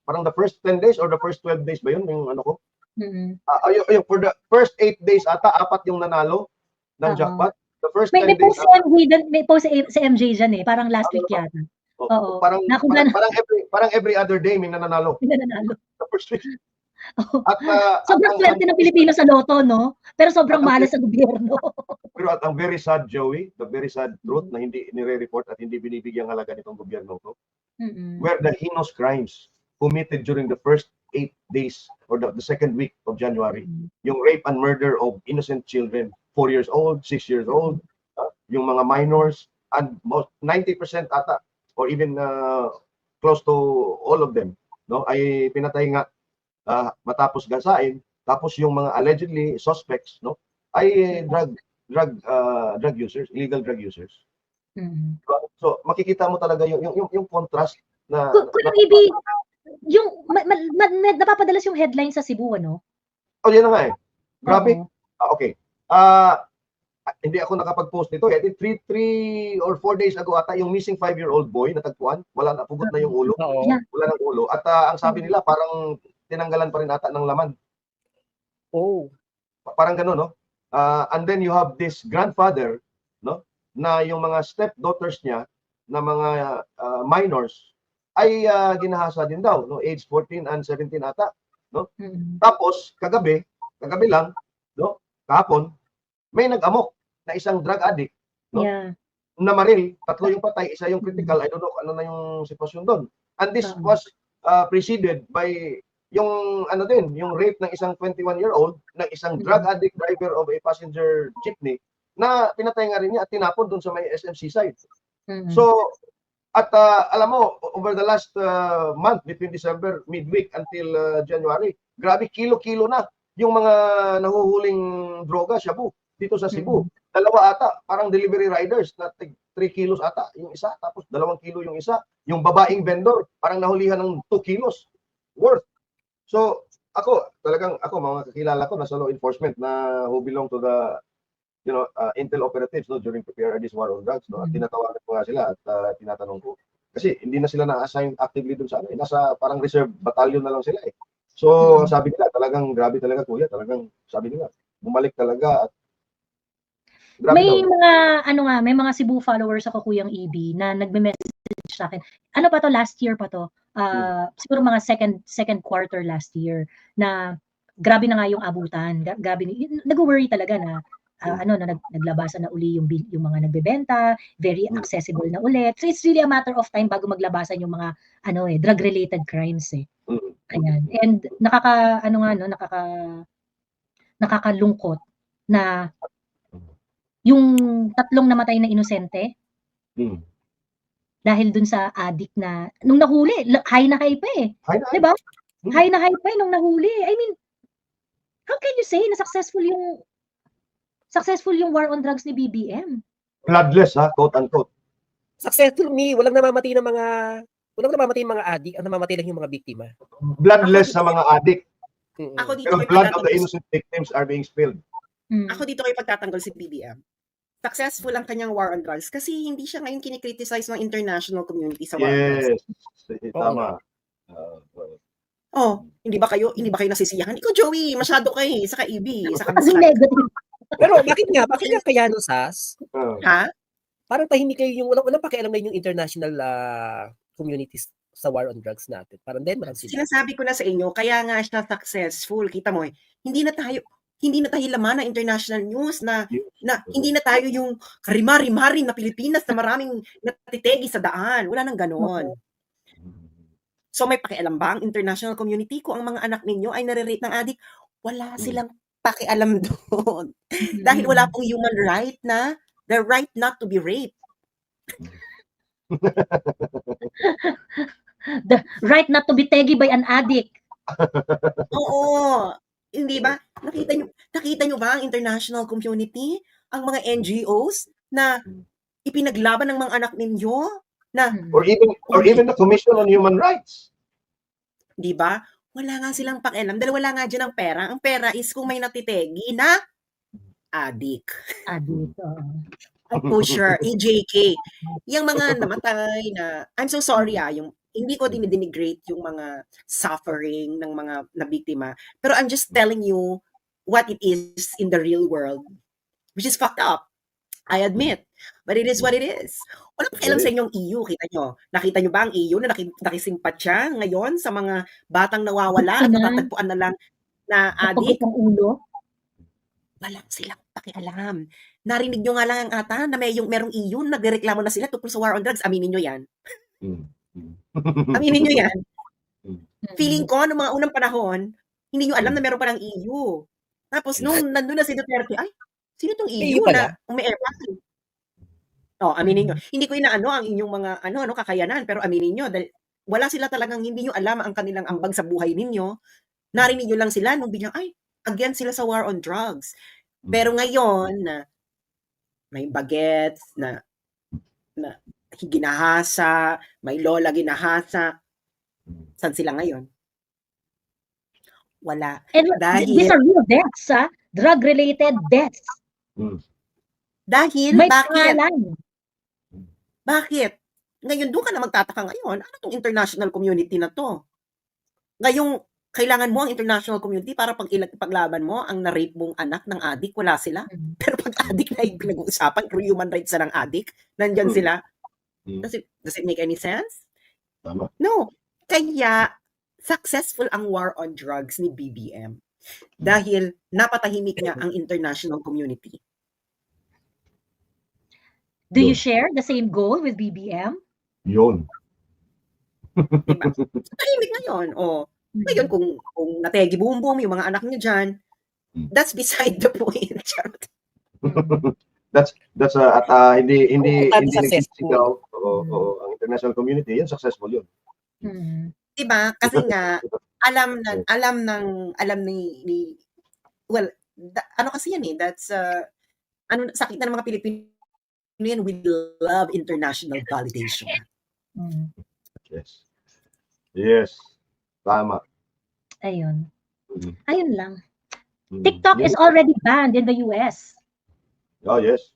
parang the first 10 days or the first 12 days ba yun? Yung ano ko? For the first 8 days ata, 4 yung nanalo ng jackpot. The first 10 may days. May post si MJ dyan eh. Parang last week yata. Oo. Parang every other day may nananalo. The first week. At sobrang swerte ng Pilipino sa Lotto, no? Pero sobrang malas sa gobyerno. Pero at ang very sad, Joey, the very sad truth na hindi nire-report at hindi binibigyang halaga nitong gobyerno ko, were the heinous crimes committed during the first 8 days or the second week of January. Yung rape and murder of innocent children, 4 years old, 6 years old, yung mga minors, and most 90% ata, or even close to all of them, no, ay pinatay nga matapos gasain. Tapos yung mga allegedly suspects, no, ay drug users, illegal drug users. So makikita mo talaga yung contrast na yung napapadalas yung headline sa Cebu, ano? Oh, yan na nga eh. Grabe. Okay. Hindi ako nakapag-post nito. I think 3 or 4 days ago ata yung missing 5-year-old boy natagpuan. Wala na, pugot na yung ulo. Wala ng ulo. At ang sabi nila parang tinanggalan pa rin ata ng laman. Oh. Parang gano'n, no? And then you have this grandfather, no? Na yung mga stepdaughters niya na mga minors ay ginahasa din daw, no? Age 14 and 17 ata, no? Tapos kagabi lang, no? Kahapon may nag-amok na isang drug addict, no? Na maril, 3 yung patay, isa yung critical. I don't know ano na yung sitwasyon doon. And this was preceded by yung yung rape ng isang 21-year-old ng isang drug addict driver of a passenger jeepney na pinatay nga rin niya at tinapon doon sa may SMC side. So at alam mo, over the last month between December midweek until January, grabe kilo-kilo na yung mga nahuhuling droga, shabu dito sa Cebu. 2 ata, parang delivery riders na 3 kilos ata yung isa, tapos 2 kilo yung isa. Yung babaeng vendor, parang nahulihan ng 2 kilos worth. So, talagang mga kakilala ko nasa law enforcement na who belong to the intel operatives, no, during PRRD's war on drugs, no. At tinatawagan ko nga sila at tinatanong ko kasi hindi na sila na-assign actively dun sa nasa parang reserve battalion na lang sila eh. So, sabi nila talagang grabe talaga kuya, talagang sabi nila bumalik talaga at may mga may mga Cebu followers ako, Kuyang EB, na nagme-message sa akin. Ano pa to, last year pa to? Siguro mga second quarter last year na grabe na nga yung abutan. Grabe, nag-worry talaga na naglabasan na uli yung mga nagbebenta, very accessible na ulit. So it's really a matter of time bago maglabasan yung mga drug related crimes eh. Ayan. And nakakalungkot na yung 3 namatay na inosente dahil dun sa addict na nung nahuli, high na high pa eh. Diba? High na high pa eh nung nahuli. I mean, how can you say na successful yung war on drugs ni BBM? Bloodless, quote unquote. Successful walang namamatay ng mga addict, ang namamatay lang yung mga biktima. Bloodless sa mga addict. Ako dito Pero ko'y blood of the pagtatanggol innocent victims are being spilled. Ako dito ko'y pagtatanggol si BBM. Successful ang kanyang war on drugs kasi hindi siya ngayon kinikriticize ng international community sa war on drugs. Yes. Tama. Hindi ba kayo nasisiyahan? Ikaw, Joey, masyado kayo sa kaibi, sa Kasi kanila. negative. Pero bakit nga kaya no, Sas? Ha? Parang tahimik kayo yung walang pakialam na yung international communities sa war on drugs natin. Parang marang sila. Sinasabi ko na sa inyo, kaya nga siya successful. Kita mo, hindi na tayo laman ng international news na hindi na tayo yung karimari-mari na Pilipinas na maraming natitegi sa daan. Wala nang ganon. So may pakialam ba ang international community kung ang mga anak ninyo ay nare-rape ng adik? Wala silang pakialam doon. Dahil wala pong human right na the right not to be raped. The right not to be tegi by an addict. Oo. Hindi ba? Nakita nyo ba ang international community? Ang mga NGOs na ipinaglaban ng mga anak ninyo? Or even the Commission on Human Rights. Di ba? Wala nga silang pakialam. Dahil wala nga dyan ang pera. Ang pera is kung may natitegi na addict. Addict. At pusher, EJK. Yung mga namatay na, I'm so sorry hindi ko dinidenigrate yung mga suffering ng mga nabiktima. Pero I'm just telling you what it is in the real world. Which is fucked up. I admit. But it is what it is. Wala pakialam sa inyong EU. Kita nyo. Nakita nyo ba ang EU na nakisimpat siya ngayon sa mga batang nawawala at natatagpuan na lang na adik? Ang ulo? Wala silang pakialam. Narinig nyo nga lang ang ata na merong EU na nagrereklamo na sila tungkol sa war on drugs. Aminin nyo yan. Aminin nyo yan. Feeling ko, noong mga unang panahon, hindi nyo alam na meron pa ng EU. Tapos nung nandun na si Duterte, ay, sino tong EU na umi-airpass? Aminin nyo. Hindi ko inaano ang inyong mga kakayanan, pero aminin nyo, dahil wala sila talagang, hindi nyo alam ang kanilang ambag sa buhay ninyo. Narinig nyo lang sila nung biglang, ay, against sila sa war on drugs. Pero ngayon, may bagets na ginahasa, may lola ginahasa. Saan sila ngayon? Wala. And these are real deaths, drug-related deaths. Dahil, may bakit? pangalan. Bakit? Ngayon, doon ka na magtataka ngayon, ano itong international community na to? Ngayong, kailangan mo ang international community para paglaban mo ang na-rape mong anak ng adik, wala sila. Pero pag adik na yung pinag-uusapan, human rights na ng adik, nandyan sila. Does it make any sense? No. Kaya, successful ang war on drugs ni BBM. Dahil napatahimik niya ang international community. Do you share the same goal with BBM? Yun. Diba? Tahimik na yun. Ngayon, kung nategi boom yung mga anak niya dyan, that's beside the point. That's hindi nagsisigaw ang international community, yun successful yun. Diba? Kasi nga alam ni well, ano kasi yan that's sakit na ng mga Pilipino yan, we love international validation. Yes. Tama. Ayun lang. TikTok is already banned in the US. Oh, yes.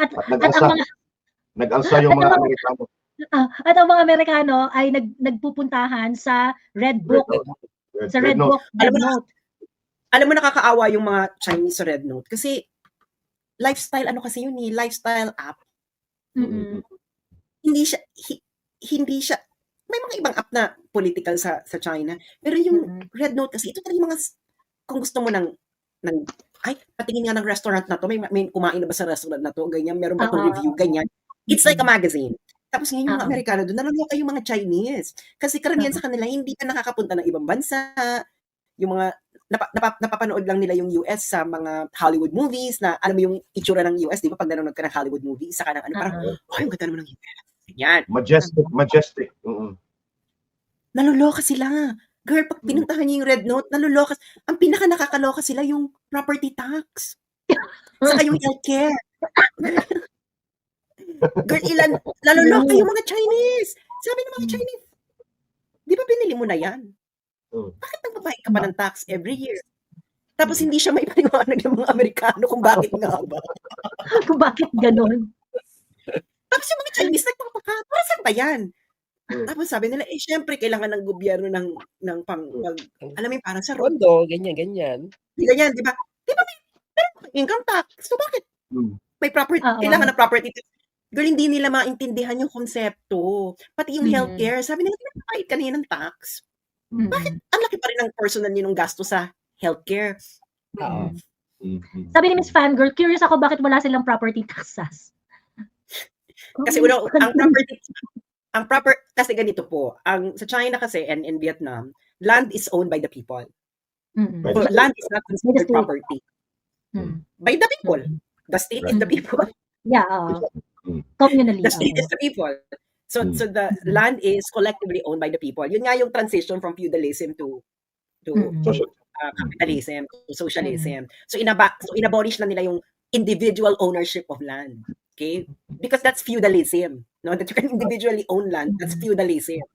At nag-alsa yung mga Amerikano. At ang mga Amerikano ay nagpupuntahan sa Red Book. Sa Red Book. Alam mo, nakakaawa yung mga Chinese sa Red Note. Kasi, lifestyle, lifestyle app. Hindi siya, may mga ibang app na political sa China. Pero yung Red Note kasi, ito talaga yung mga, kung gusto mo patingin nga ng restaurant na to, may kumain na ba sa restaurant na to, ganyan, meron ba itong review, ganyan. It's like a magazine. Tapos ngayon yung mga Amerikano doon, naloloka yung mga Chinese. Kasi karamihan sa kanila, hindi ka nakakapunta ng ibang bansa. Yung mga, napapanood lang nila yung US sa mga Hollywood movies, na alam mo yung itsura ng US, di ba? Pag nanonood ka ng Hollywood movies, saka ng parang, ang ganda naman ng US. Yan. Majestic. Naloloka sila. Girl, pag pinuntahan niyo yung Red Note, naloloka. Ang pinaka nakakaloka sila yung property tax. Saka yung healthcare. Girl, lalo yung mga Chinese. Sabi ng mga Chinese, di ba binili mo na yan? Bakit nagbabayad ka pa ng tax every year? Tapos hindi siya may paliwanag ng mga Amerikano kung bakit nga ba. Kung bakit ganon. Tapos yung mga Chinese nagpapaka, para saan ba yan? Tapos sabi nila, syempre kailangan ng gobyerno ng alam mo parang sa road. Rondo, ganyan. Ganyan, di ba? Di ba may income tax? So bakit? May property, kailangan ng property tax. Girl, hindi nila maintindihan yung konsepto. Pati yung healthcare. Sabi nila, pinapahit ka na ng tax. Bakit? Ang laki pa rin ng personal ninong gasto sa healthcare. Sabi ni Miss Fangirl, curious ako bakit wala silang property taxes. Kasi kasi ganito po, sa China kasi and in Vietnam, land is owned by the people. So, land is not considered property. By the people. The state is the people. Yeah, communally. The state is the people. So the land is collectively owned by the people. Yun nga yung transition from feudalism to capitalism, to socialism. So inabolish na nila yung individual ownership of land. Okay? Because that's feudalism. No, that you can individually own land, that's feudalism.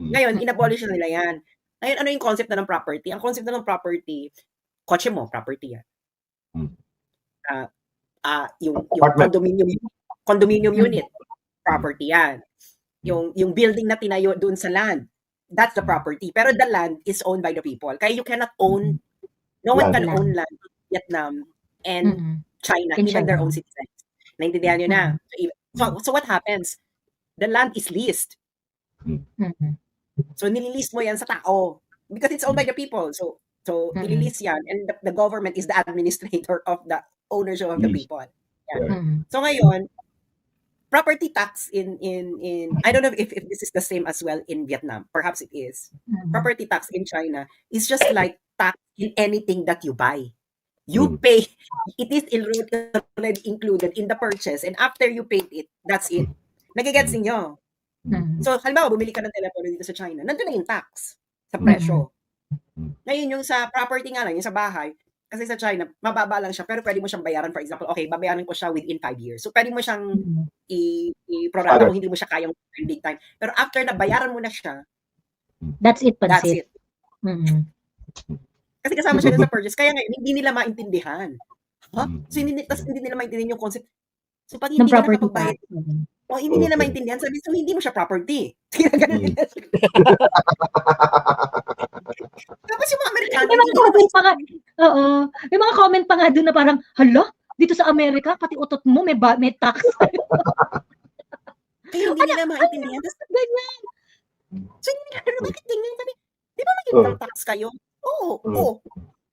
Ngayon, inabolish na nila yan. Ngayon, ano yung concept na ng property? Ang concept na ng property, kotse mo, property yan. Yung condominium unit, property yan. Yung building na tinayo doon sa land, that's the property. Pero the land is owned by the people. Kaya you cannot own, no one can own land in Vietnam and China, even their own citizens. Naintindihan nyo na. So what happens? The land is leased. So nililist mo yan sa tao because it's owned by the people. So nililist yan and the government is the administrator of the ownership of the people. Yan. So ngayon, property tax in I don't know if this is the same as well in Vietnam. Perhaps it is. Property tax in China is just like tax in anything that you buy. You pay, it is already included in the purchase and after you paid it, that's it. Nagigets ninyo? So, halimbawa, bumili ka ng telepono dito sa China, nandun na yung tax sa presyo. Ngayon, yung sa property nga lang, yung sa bahay, kasi sa China, mababa lang siya, pero pwede mo siyang bayaran. For example, okay, babayaran ko siya within 5 years. So, pwede mo siyang i-prorata kung hindi mo siya kayang big time. Pero after na bayaran mo na siya, that's it. Kasi kasama siya sa purchase. Kaya ngayon, hindi nila maintindihan. So, hindi nila maintindihan yung concept. So, pag hindi ka nakapagbayad, hindi nila maintindihan, sabi, so, hindi mo siya property. Ganun nila. Tapos yung mga Amerikano, may mga comment pa nga doon na parang, hala, dito sa Amerika, pati utot mo, may tax. Kaya hindi nila maintindihan. Tapos, ganyan. So, hindi nila, bakit ganyan? Sabi, di ba may income tax kayo? Oo.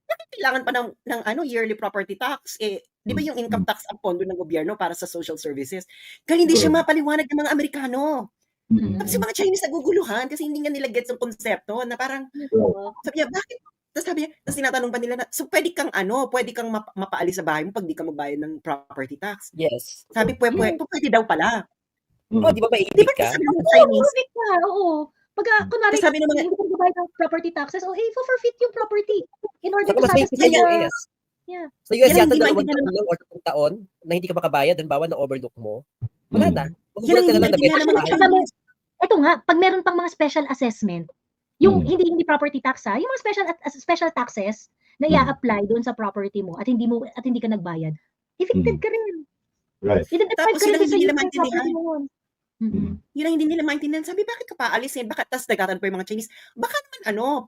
Bakit kailangan pa ng yearly property tax? Di ba yung income tax ang pondo ng gobyerno para sa social services? Kaya hindi siya mapaliwanag ng mga Amerikano. Tapos yung mga Chinese naguguluhan kasi hindi nga nila gets yung konsepto na parang, sabi niya, bakit? Tapos tinatanong pa nila na, so pwede kang mapaalis sa bahay mo pag di ka magbayad ng property tax. Yes. Sabi, pwede daw pala. Di ba maiinit ka? Sabi ng Chinese. Oo. Pag kunwari, sabi ng mga hindi ko magbayad ng property taxes, for-forfeit yung property. In order to satisfy the US. Yeah. Sa US yata dalawang taon lang or 3 taon na hindi ka makabayad, halimbawa na overlook mo. Wala na. Magugulat ka na lang na ito nga, pag meron pang mga special assessment, yung hindi property tax yung mga special taxes na i-apply doon sa property mo at hindi ka nagbayad, evicted ka rin. Right. Tapos yun ang hindi nila maintindihan. Yun ang hindi nila maintindihan. Sabi, bakit ka paalisin? Tapos nagtatanong pa yung mga Chinese, baka naman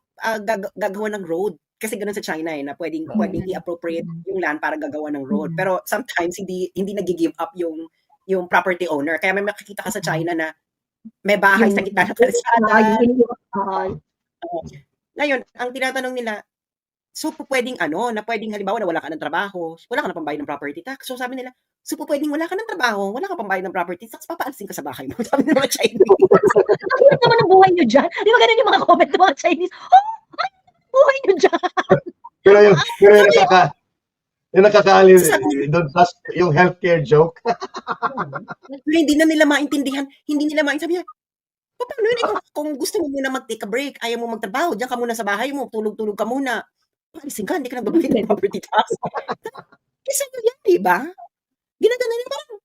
gagawa ng road. Kasi ganun sa China na pwedeng i-appropriate yung land para gagawa ng road. Pero sometimes hindi nag-give up yung property owner. Kaya may makikita ka sa China na may bahay sa gitna ng kalsada. Ngayon, ang tinatanong nila, so pwedeng halimbawa na wala ka ng trabaho, wala ka na pambayad ng property tax. So sabi nila, so pwedeng wala ka ng trabaho, wala ka pambayad ng property tax, papaalisin ka sa bahay mo. Sabi ng mga Chinese. Ano naman ang buhay nyo dyan? Di ba ganun yung mga comment ng mga Chinese? Buhay nyo dyan! Pero yung nakakaaliw doon yung healthcare joke. Hindi na nila maintindihan. Sabi niya, paano yun? Kung gusto mo muna mag-take a break, ayaw mo magtrabaho, diyan ka muna sa bahay mo, tulog-tulog ka muna. Paalisin ka, hindi ka nagbabayad ng property tax. Kasi yan, di ba? Ginagana niya parang,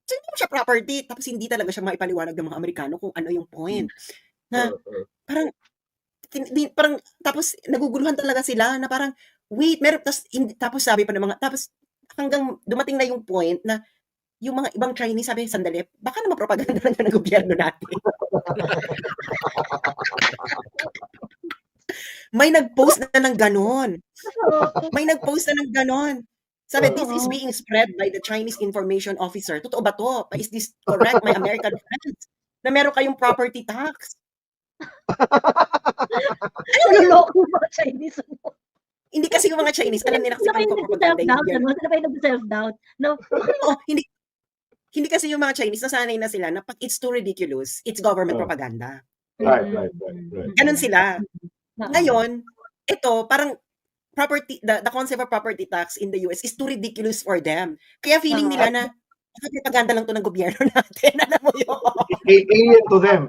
So, hindi mo siya property. Tapos hindi talaga siya maipaliwanag ng mga Amerikano kung ano yung point. Na parang, parang tapos naguguluhan talaga sila na parang, wait, meron, tapos sabi pa ng mga, tapos hanggang dumating na yung point na yung mga ibang Chinese sabi, sandali, baka na mapropaganda lang ng gobyerno natin. May nag-post na ng ganon. May nag-post na ng ganon. Sabi, this is being spread by the Chinese information officer. Totoo ba to? Is this correct, my American friends? Na meron kayong property tax. Naloloko yung mga Chinese. Hindi kasi yung mga Chinese, alam nila kasi kung propaganda yung Sila kayo nag-self-doubt. No? Hindi kasi yung mga Chinese, nasanay na sila na pag it's too ridiculous, it's government propaganda. Right. Ganon sila. Ngayon, ito, parang the concept of property tax in the US is too ridiculous for them. Kaya feeling nila na propaganda lang to ng gobyerno natin. Alam mo yun? Alien to them.